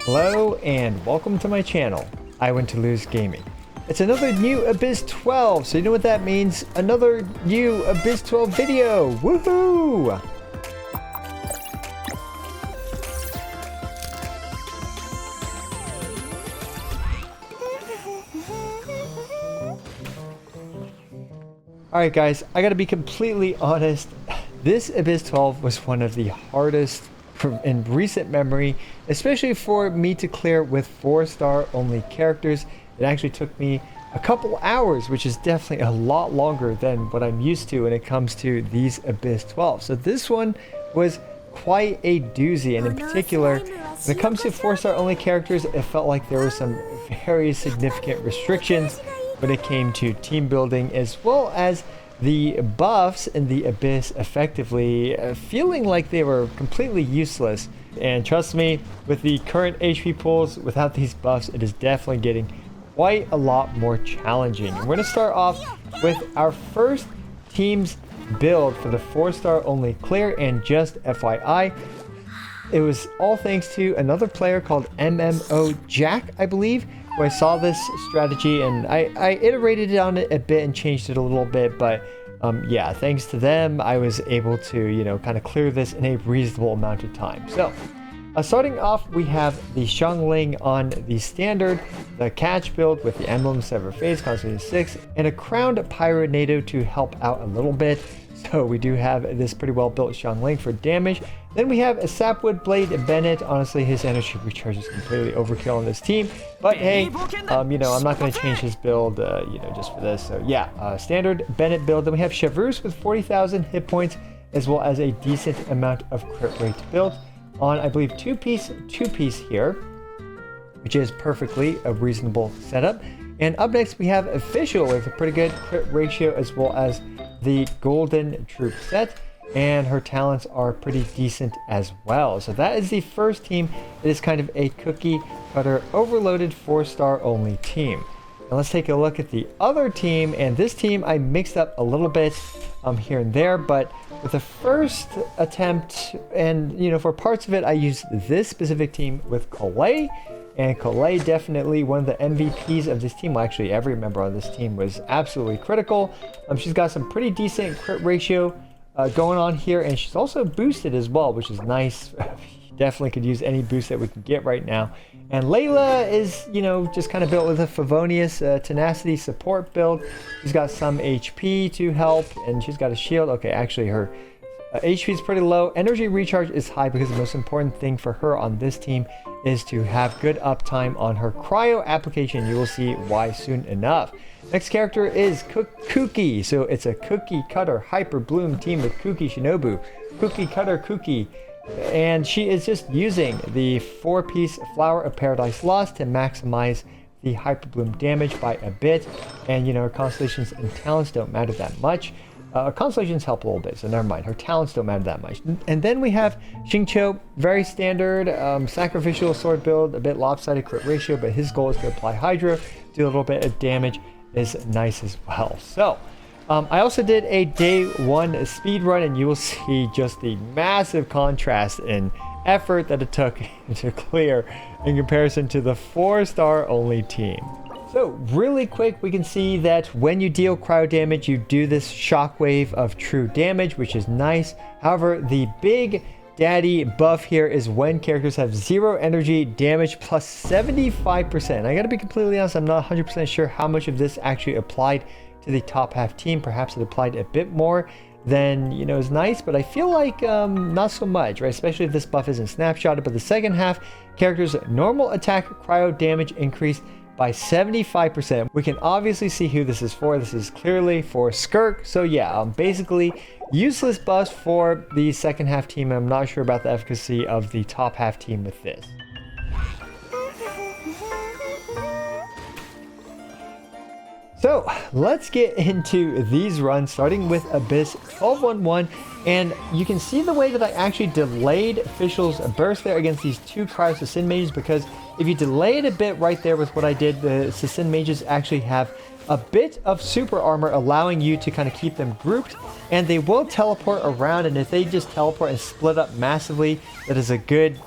Hello and welcome to my channel, I Want to Lose Gaming. It's another new Abyss 12, so you know what that means? Another new Abyss 12 video! Woohoo! Alright guys, I gotta be completely honest, this Abyss 12 was one of the hardest in recent memory, especially for me to clear with 4-star only characters. It actually took me a couple hours, which is definitely a lot longer than what I'm used to when it comes to these Abyss 12. So this one was quite a doozy, and in particular, when it comes to 4-star only characters, it felt like there were some very significant restrictions when it came to team building, as well as the buffs in the Abyss effectively feeling like they were completely useless. And trust me, with the current HP pools, without these buffs, it is definitely getting quite a lot more challenging. And we're going to start off with our first team's build for the 4-star only clear, and just FYI, it was all thanks to another player called MMO Jack, I believe, where I saw this strategy, and I iterated on it a bit and changed it a little bit, but yeah, thanks to them, I was able to, you know, kind of clear this in a reasonable amount of time. So, starting off, we have the Xiangling on the standard, the catch build with the emblem, Sever Phase, Constellation 6, and a crowned Pyronado to help out a little bit. So we do have this pretty well built Xiangling for damage. Then we have a Sapwood Blade Bennett. Honestly, his energy recharge is completely overkill on this team. But hey, you know, I'm not going to change his build, you know, just for this. So yeah, standard Bennett build. Then we have Chevreuse with 40,000 hit points, as well as a decent amount of crit rate built on, I believe, two-piece here, which is perfectly a reasonable setup. And up next, we have Official with a pretty good crit ratio, as well as the Golden Troop set, and her talents are pretty decent as well. So that is the first team. It is kind of a cookie cutter overloaded 4-star only team. Now let's take a look at the other team, and this team I mixed up a little bit here and there, but with the first attempt, and you know, for parts of it I used this specific team with Collei. And Collei, definitely one of the MVPs of this team. Well, actually, every member on this team was absolutely critical. She's got some pretty decent crit ratio going on here, and she's also boosted as well, which is nice. Definitely could use any boost that we can get right now. And Layla is, you know, just kind of built with a Favonius Tenacity support build. She's got some HP to help, and she's got a shield. Okay, actually, her HP is pretty low. Energy recharge is high, because the most important thing for her on this team is to have good uptime on her cryo application. You will see why soon enough. Next character is Kuki. So it's a cookie cutter hyper bloom team with Kuki Shinobu. Cookie cutter Kuki. And she is just using the 4-piece Flower of Paradise Lost to maximize the hyper bloom damage by a bit. And you know, her constellations and talents don't matter that much. Constellations help a little bit, so never mind. Her talents don't matter that much. And then we have Xingqiu, very standard, sacrificial sword build, a bit lopsided crit ratio, but his goal is to apply Hydra, do a little bit of damage, is nice as well. So, I also did a day 1 speed run, and you will see just the massive contrast in effort that it took to clear in comparison to the 4-star only team. So really quick, we can see that when you deal cryo damage, you do this shockwave of true damage, which is nice. However, the big daddy buff here is when characters have 0 energy, damage plus 75%. I gotta be completely honest, I'm not 100% sure how much of this actually applied to the top half team. Perhaps it applied a bit more than, you know, is nice, but I feel like not so much, right? Especially if this buff isn't snapshotted. But the second half, characters' normal attack cryo damage increased by 75%. We can obviously see who this is for. This is clearly for Skirk. So yeah, basically useless buffs for the second half team. I'm not sure about the efficacy of the top half team with this. So let's get into these runs, starting with Abyss 12-1-1, and you can see the way that I actually delayed Official's burst there against these 2 Cryo Sin mages, because if you delay it a bit right there with what I did, the Sin mages actually have a bit of super armor, allowing you to kind of keep them grouped, and they will teleport around, and if they just teleport and split up massively, that is a good,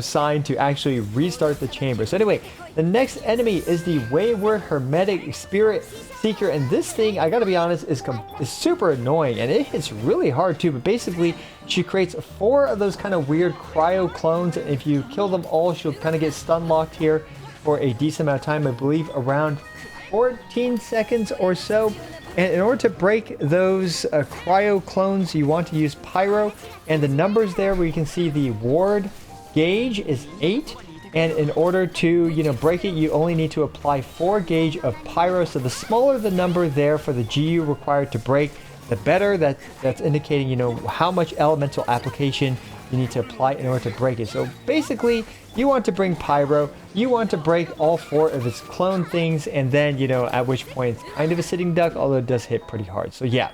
sign to actually restart the chamber. So anyway, the next enemy is the Wayward Hermetic Spirit Seeker, and this thing, I gotta be honest, is super annoying, and it hits really hard too. But basically, she creates 4 of those kind of weird cryo clones, and if you kill them all, she'll kind of get stun locked here for a decent amount of time, I believe around 14 seconds or so. And in order to break those cryo clones, you want to use Pyro, and the numbers there where you can see the ward gauge is 8. And in order to, break it, you only need to apply 4 gauge of Pyro. So the smaller the number there for the GU required to break, the better. That's indicating, how much elemental application you need to apply in order to break it. So basically, you want to bring Pyro, you want to break all 4 of its clone things, and then, at which point it's kind of a sitting duck, although it does hit pretty hard. So yeah,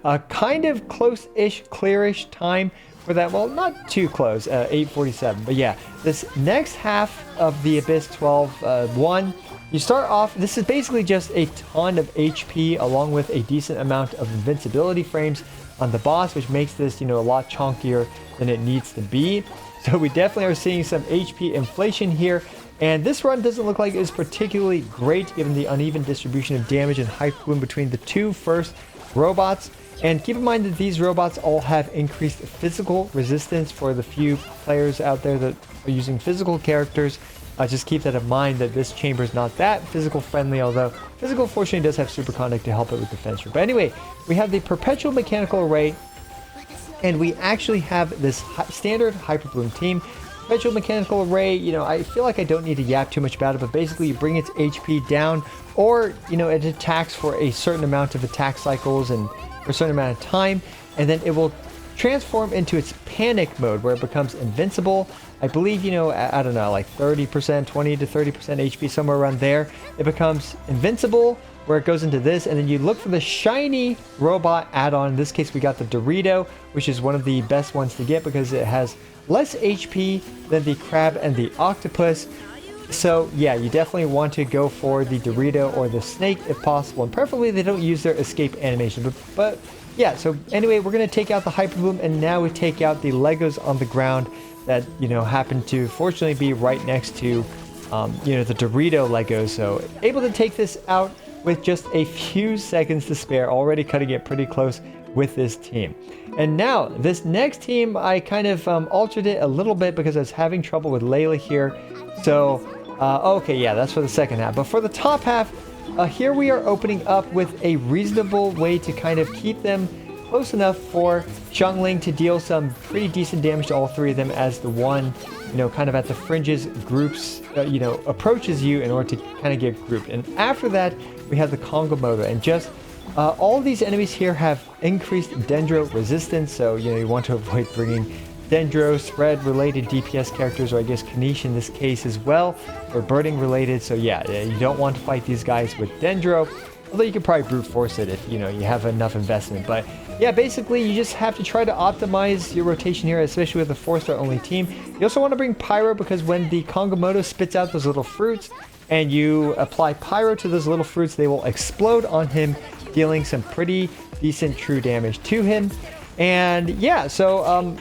a kind of close-ish, clearish time for that. Well, not too close, 8:47. But yeah, this next half of the Abyss 12 1, you start off, this is basically just a ton of HP along with a decent amount of invincibility frames on the boss, which makes this, a lot chunkier than it needs to be. So we definitely are seeing some HP inflation here. And this run doesn't look like it's particularly great given the uneven distribution of damage and hype boom between the 2 first robots. And keep in mind that these robots all have increased physical resistance for the few players out there that are using physical characters. Just keep that in mind, that this chamber is not that physical friendly, although physical fortunately does have superconduct to help it with defense. But anyway, we have the perpetual mechanical array, and we actually have this standard hyper bloom team. Perpetual mechanical array, I feel like I don't need to yap too much about it, but basically you bring its HP down, or it attacks for a certain amount of attack cycles and for a certain amount of time, and then it will transform into its panic mode where it becomes invincible. I believe, I don't know, like 30%, 20 to 30% HP, somewhere around there. It becomes invincible, where it goes into this, and then you look for the shiny robot add-on. In this case, we got the Dorito, which is one of the best ones to get because it has less HP than the crab and the octopus. So yeah, you definitely want to go for the Dorito or the snake if possible, and preferably they don't use their escape animation. But yeah, so anyway, we're going to take out the Hyper Boom, and now we take out the Legos on the ground that, happen to fortunately be right next to, the Dorito Legos. So able to take this out with just a few seconds to spare, already cutting it pretty close with this team. And now this next team, I kind of altered it a little bit because I was having trouble with Layla here. So, okay, yeah, that's for the second half. But for the top half, here we are opening up with a reasonable way to kind of keep them close enough for Xiangling to deal some pretty decent damage to all 3 of them as the one, kind of at the fringes groups, approaches you in order to kind of get grouped. And after that, we have the Congo Motor, and just all of these enemies here have increased Dendro resistance, so you want to avoid bringing Dendro spread related DPS characters, or I guess Kanish in this case as well, or burning related. So yeah, you don't want to fight these guys with Dendro, although you can probably brute force it if you have enough investment. But yeah, basically you just have to try to optimize your rotation here, especially with a 4-star only team. You also want to bring Pyro, because when the Kongomoto spits out those little fruits and you apply Pyro to those little fruits, they will explode on him, dealing some pretty decent true damage to him. And yeah, so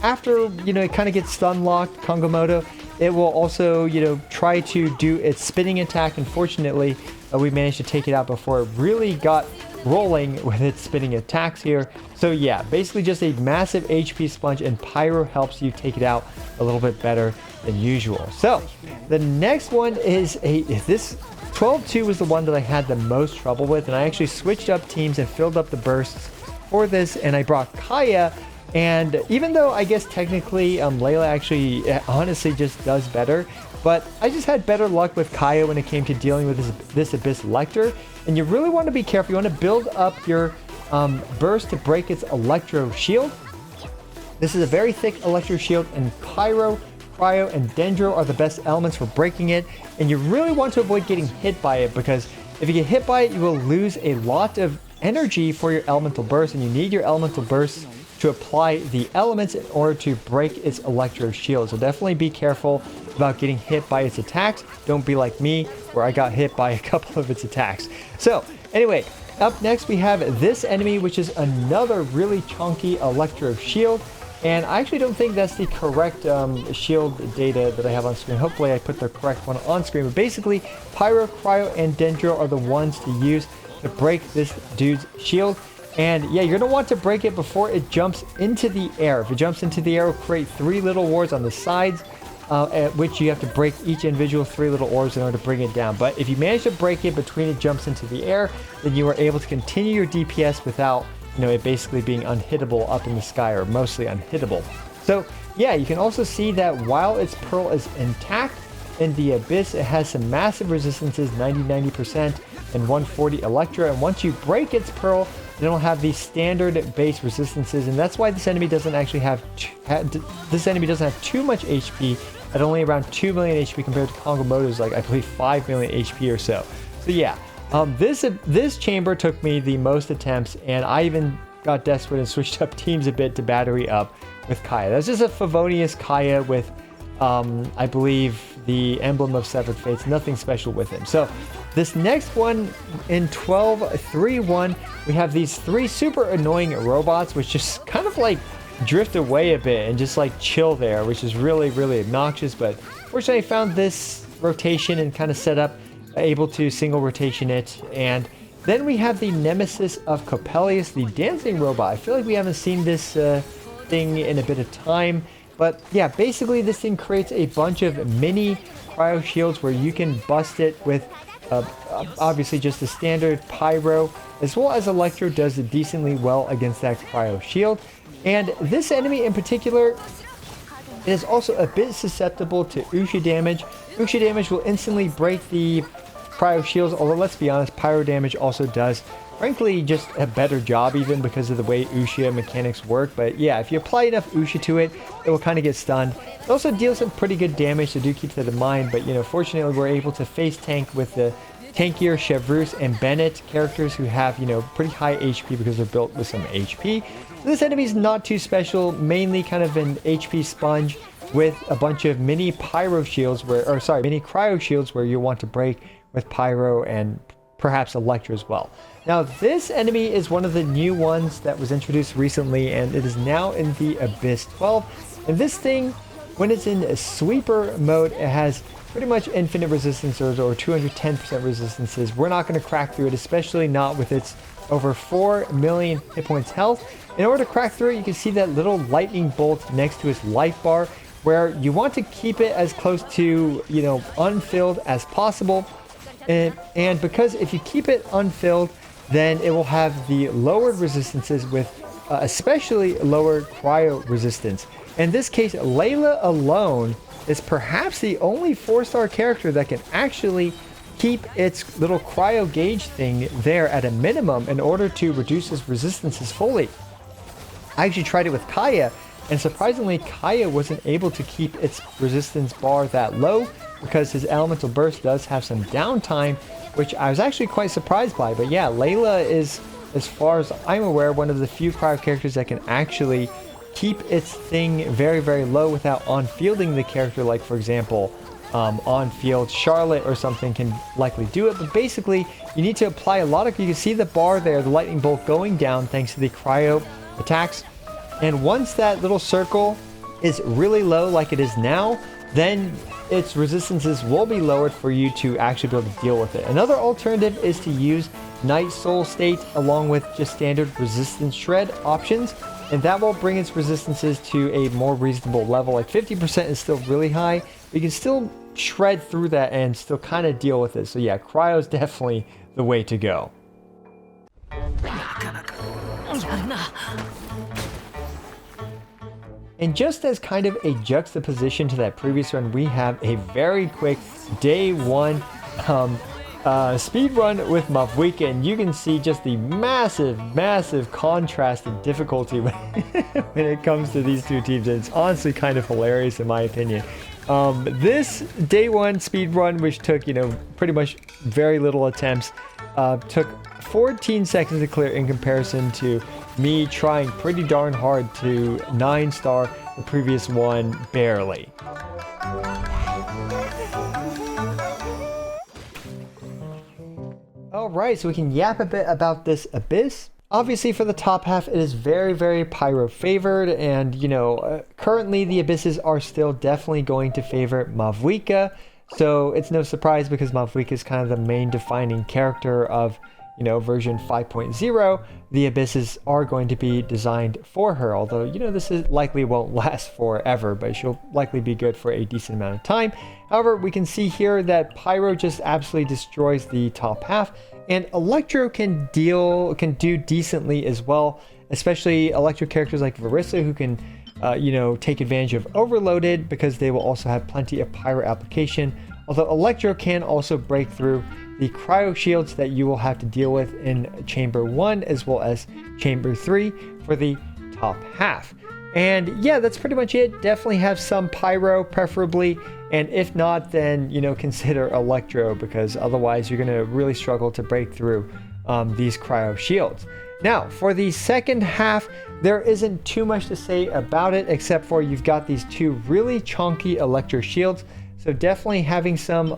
after it kind of gets stun locked, Kongomoto, it will also try to do its spinning attack. Unfortunately, we managed to take it out before it really got rolling with its spinning attacks here. So yeah, basically just a massive HP sponge, and Pyro helps you take it out a little bit better than usual. So the next one is this 12-2 was the one that I had the most trouble with, and I actually switched up teams and filled up the bursts for this, and I brought Kaeya. And even though I guess technically Layla actually honestly just does better, but I just had better luck with Kaeya when it came to dealing with this Abyss Lecter. And you really want to be careful. You want to build up your burst to break its Electro Shield. This is a very thick Electro Shield, and Pyro, Cryo, and Dendro are the best elements for breaking it. And you really want to avoid getting hit by it, because if you get hit by it, you will lose a lot of energy for your elemental burst, and you need your elemental burst to apply the elements in order to break its electro shield. So definitely be careful about getting hit by its attacks. Don't be like me, where I got hit by a couple of its attacks. So anyway, up next we have this enemy, which is another really chunky electro shield. And I actually don't think that's the correct shield data that I have on screen. Hopefully I put the correct one on screen. But basically, Pyro, Cryo, and Dendro are the ones to use to break this dude's shield. And yeah, you're going to want to break it before it jumps into the air. If it jumps into the air, it will create 3 little wars on the sides, at which you have to break each individual 3 little orbs in order to bring it down. But if you manage to break it between it jumps into the air, then you are able to continue your DPS without it basically being unhittable up in the sky, or mostly unhittable. So yeah, you can also see that while its pearl is intact in the abyss, it has some massive resistances, 90% and 140 electro. And once you break its pearl, then it'll have these standard base resistances, and that's why this enemy doesn't actually have too much HP, at only around 2 million HP compared to Kongomoto's like I believe 5 million HP or so. So yeah. This chamber took me the most attempts, and I even got desperate and switched up teams a bit to battery up with Kaeya. That's just a Favonius Kaeya with, I believe, the Emblem of Severed Fates. Nothing special with him. So this next one in 12-3-1, we have these 3 super annoying robots, which just kind of like drift away a bit and just like chill there, which is really, really obnoxious. But fortunately, I found this rotation and kind of set up able to single rotation it. And then we have the nemesis of Coppelius, the dancing robot. I feel like we haven't seen this thing in a bit of time, but yeah, basically this thing creates a bunch of mini cryo shields where you can bust it with obviously just the standard pyro, as well as electro does it decently well against that cryo shield. And this enemy in particular is also a bit susceptible to Usha damage. Usha damage will instantly break the cryo shields, although let's be honest, pyro damage also does, frankly, just a better job even because of the way Usha mechanics work. But yeah, if you apply enough Usha to it, it will kind of get stunned. It also deals some pretty good damage, so do keep that in mind. But fortunately we're able to face tank with the tankier Chevreuse and Bennett characters who have, pretty high HP because they're built with some HP. This enemy is not too special, mainly kind of an HP sponge with a bunch of mini pyro shields mini cryo shields where you want to break with pyro and perhaps electro as well. Now this enemy is one of the new ones that was introduced recently, and it is now in the Abyss 12. And this thing, when it's in sweeper mode, it has pretty much infinite resistances or 210% resistances. We're not going to crack through it, especially not with its over 4 million hit points health. In order to crack through it, you can see that little lightning bolt next to its life bar, where you want to keep it as close to, unfilled as possible. And because if you keep it unfilled, then it will have the lowered resistances with especially lower cryo resistance. In this case, Layla alone is perhaps the only 4-star character that can actually keep its little cryo gauge thing there at a minimum in order to reduce its resistances fully. I actually tried it with Kaeya, and surprisingly, Kaeya wasn't able to keep its resistance bar that low because his elemental burst does have some downtime, which I was actually quite surprised by. But yeah, Layla is, as far as I'm aware, one of the few cryo characters that can actually keep its thing very, very low without on-fielding the character. Like, for example, on-field Charlotte or something can likely do it. But basically, you need to apply a lot of... You can see the bar there, the lightning bolt going down thanks to the cryo attacks. And once that little circle is really low like it is now, then its resistances will be lowered for you to actually be able to deal with it. Another alternative is to use Night Soul State along with just standard resistance shred options, and that will bring its resistances to a more reasonable level. Like 50% is still really high, but you can still shred through that and still kind of deal with it. So yeah, cryo is definitely the way to go. And just as kind of a juxtaposition to that previous run, we have a very quick day one speed run with Mavuika, and you can see just the massive contrast in difficulty when it comes to these two teams. It's honestly kind of hilarious in my opinion. This day one speed run, which took pretty much very little attempts, took 14 seconds to clear in comparison to me trying pretty darn hard to 9-star the previous one barely. Alright, so we can yap a bit about this abyss. Obviously for the top half, it is very, very pyro favored, and you know, currently the abysses are still definitely going to favor Mavuika, so it's no surprise because Mavuika is kind of the main defining character of, you know, version 5.0. The abysses are going to be designed for her, although, you know, this is likely won't last forever, but she'll likely be good for a decent amount of time. However, we can see here that pyro just absolutely destroys the top half, and Electro can do decently as well, especially Electro characters like Varissa, who can, you know, take advantage of Overloaded because they will also have plenty of pyro application. Although Electro can also break through the cryo shields that you will have to deal with in Chamber 1 as well as Chamber 3 for the top half. And yeah, that's pretty much it. Definitely have some pyro preferably, and if not, then, you know, consider Electro, because otherwise you're going to really struggle to break through these cryo shields. Now, for the second half, there isn't too much to say about it, except for you've got these two really chunky Electro shields. So definitely having some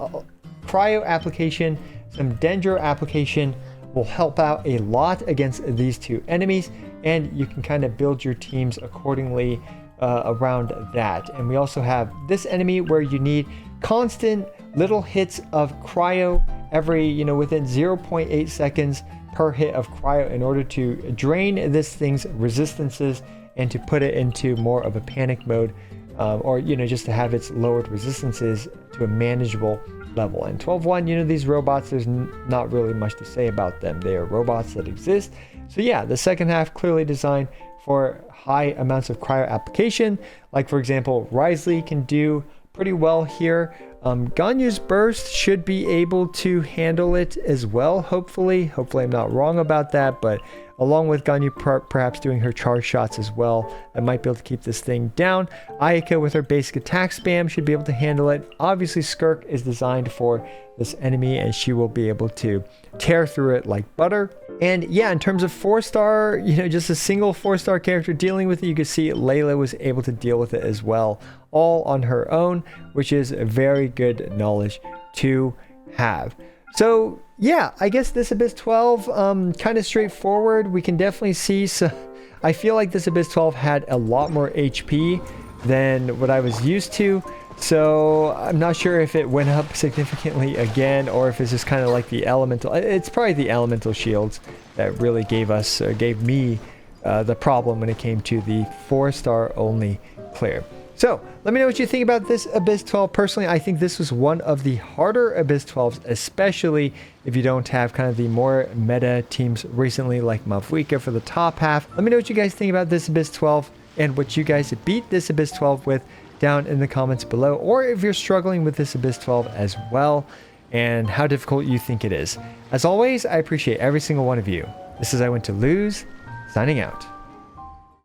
cryo application, some dendro application will help out a lot against these two enemies, and you can kind of build your teams accordingly around that. And we also have this enemy where you need constant little hits of cryo every, you know, within 0.8 seconds per hit of cryo in order to drain this thing's resistances and to put it into more of a panic mode, or, you know, just to have its lowered resistances to a manageable level. And 12.1, you know, these robots, there's not really much to say about them. They are robots that exist. So yeah, the second half clearly designed for high amounts of cryo application. Like, for example, Risley can do pretty well here. Ganyu's burst should be able to handle it as well, hopefully. Hopefully I'm not wrong about that, but along with Ganyu perhaps doing her charge shots as well, I might be able to keep this thing down. Ayaka with her basic attack spam should be able to handle it. Obviously Skirk is designed for this enemy, and she will be able to tear through it like butter. And yeah, in terms of 4-star, you know, just a single 4-star character dealing with it, you can see Layla was able to deal with it as well, all on her own, which is a very good knowledge to have. So yeah, I guess this Abyss 12, kind of straightforward. We can definitely see, so I feel like this Abyss 12 had a lot more HP than what I was used to. So I'm not sure if it went up significantly again, or if it's just kind of like the elemental. It's probably the elemental shields that really gave me the problem when it came to the 4-star only clear. So let me know what you think about this Abyss 12. Personally, I think this was one of the harder Abyss 12s, especially if you don't have kind of the more meta teams recently like Mavuika for the top half. Let me know what you guys think about this Abyss 12 and what you guys beat this Abyss 12 with down in the comments below, or if you're struggling with this Abyss 12 as well and how difficult you think it is. As always, I appreciate every single one of you. This is I Went to Lose, signing out.